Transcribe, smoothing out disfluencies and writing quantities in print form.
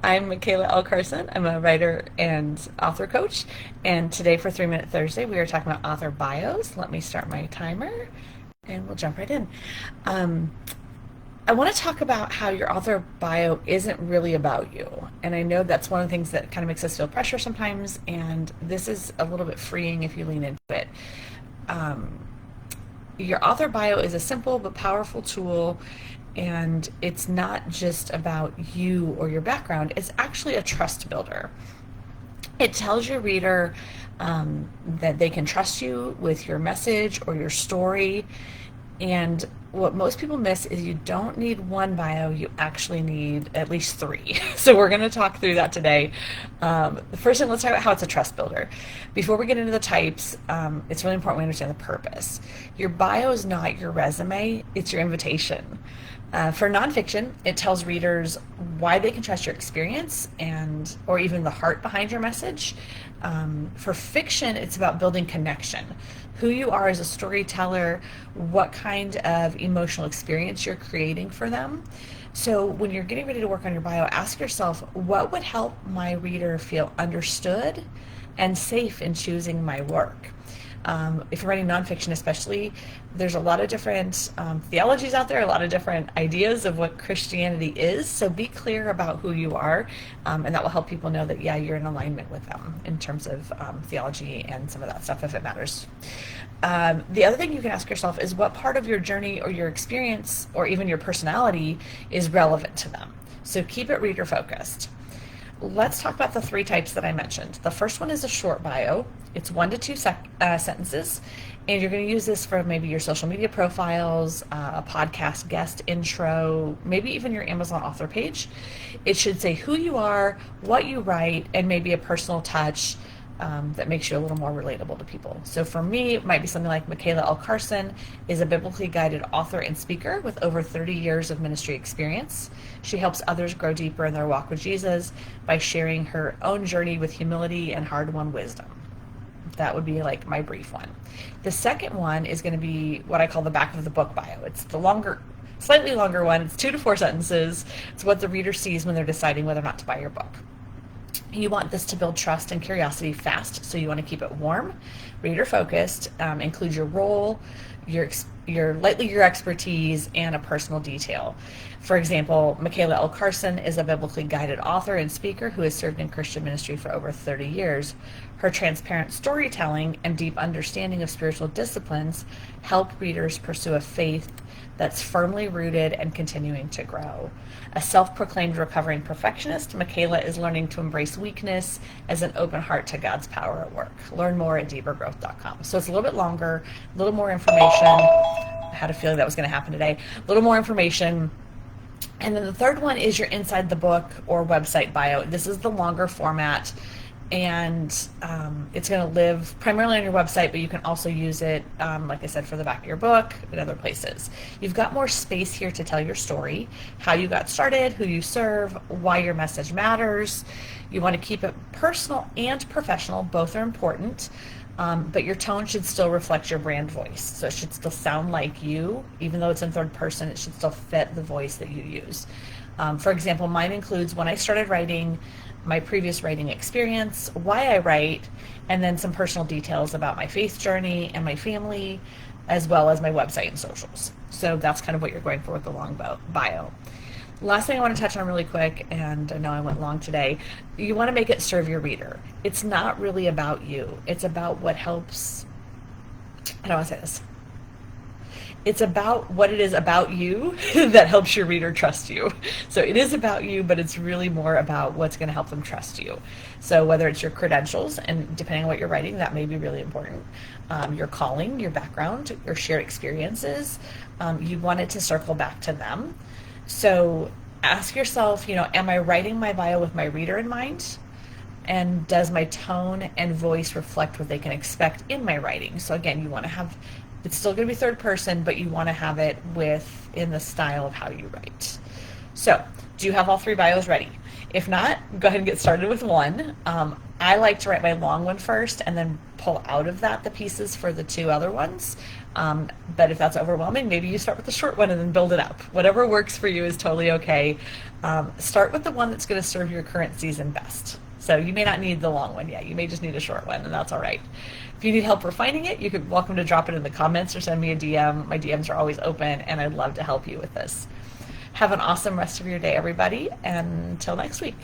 I'm Michaela L. Carson. I'm a writer and author coach. And today for 3 Minute Thursday, we are talking about author bios. Let me start my timer and we'll jump right in. Um, I want to talk about how your author bio isn't really about you. And I know that's one of the things that kind of makes us feel pressure sometimes. And this is a little bit freeing if you lean into it. Um, your author bio is a simple but powerful tool, and it's not just about you or your background, it's actually a trust builder. It tells your reader that they can trust you with your message or your story. And what most people miss is you don't need one bio, you actually need at least three. So we're going to talk through that today. The first thing, let's talk about how it's a trust builder. Before we get into the types, it's really important we understand the purpose. Your bio is not your resume, it's your invitation. For nonfiction, it tells readers why they can trust your experience and or even the heart behind your message. For fiction, it's about building connection, who you are as a storyteller, what kind of emotional experience you're creating for them. So when you're getting ready to work on your bio, ask yourself, what would help my reader feel understood and safe in choosing my work? If you're writing nonfiction especially, there's a lot of different theologies out there, a lot of different ideas of what Christianity is. So be clear about who you are, and that will help people know that, yeah, you're in alignment with them in terms of theology and some of that stuff if it matters. The other thing you can ask yourself is what part of your journey or your experience or even your personality is relevant to them. So keep it reader focused. Let's talk about the three types that I mentioned. The first one is a short bio. It's 1 to 2 sentences, and you're going to use this for maybe your social media profiles, a podcast guest intro, maybe even your Amazon author page. It should say who you are, what you write, and maybe a personal touch that makes you a little more relatable to people. So for me, it might be something like Michaela L. Carson is a biblically guided author and speaker with over 30 years of ministry experience. She helps others grow deeper in their walk with Jesus by sharing her own journey with humility and hard-won wisdom. That would be like my brief one. The second one is going to be what I call the back of the book bio. It's the longer, slightly longer one. It's 2 to 4 sentences. It's what the reader sees when they're deciding whether or not to buy your book. You want this to build trust and curiosity fast, so you want to keep it warm, reader focused, include your role, lightly your expertise, and a personal detail. For example, Michaela L. Carson is a biblically guided author and speaker who has served in Christian ministry for over 30 years. Her transparent storytelling and deep understanding of spiritual disciplines help readers pursue a faith that's firmly rooted and continuing to grow. A self-proclaimed recovering perfectionist, Michaela is learning to embrace weakness as an open heart to God's power at work. Learn more at deepergrowth.com. So it's a little bit longer, a little more information. I had a feeling that was going to happen today. A little more information. And then the third one is your inside the book or website bio. This is the longer format, and it's going to live primarily on your website, but you can also use it, like I said, for the back of your book and other places. You've got more space here to tell your story, how you got started, who you serve, why your message matters. You want to keep it personal and professional. Both are important, but your tone should still reflect your brand voice. So it should still sound like you. Even though it's in third person, it should still fit the voice that you use. For example, mine includes when I started writing, my previous writing experience, why I write, and then some personal details about my faith journey and my family, as well as my website and socials. So that's kind of what you're going for with the long bio. Last thing I want to touch on really quick, and I know I went long today, you want to make it serve your reader. It's not really about you. It's about what helps, I don't want to say this. It's about what it is about you that helps your reader trust you. So it is about you, but it's really more about what's going to help them trust you. So whether it's your credentials, and depending on what you're writing, that may be really important, your calling, your background, your shared experiences, you want it to circle back to them. So ask yourself, am I writing my bio with my reader in mind? And does my tone and voice reflect what they can expect in my writing? So again, you want to have, it's still going to be third person, but you want to have it in the style of how you write. So do you have all three bios ready? If not, go ahead and get started with one. I like to write my long one first and then pull out of that the pieces for the two other ones. But if that's overwhelming, maybe you start with the short one and then build it up. Whatever works for you is totally okay. Start with the one that's going to serve your current season best. So you may not need the long one yet. You may just need a short one, and that's all right. If you need help refining it, you could welcome to drop it in the comments or send me a DM. My DMs are always open, and I'd love to help you with this. Have an awesome rest of your day, everybody, and until next week.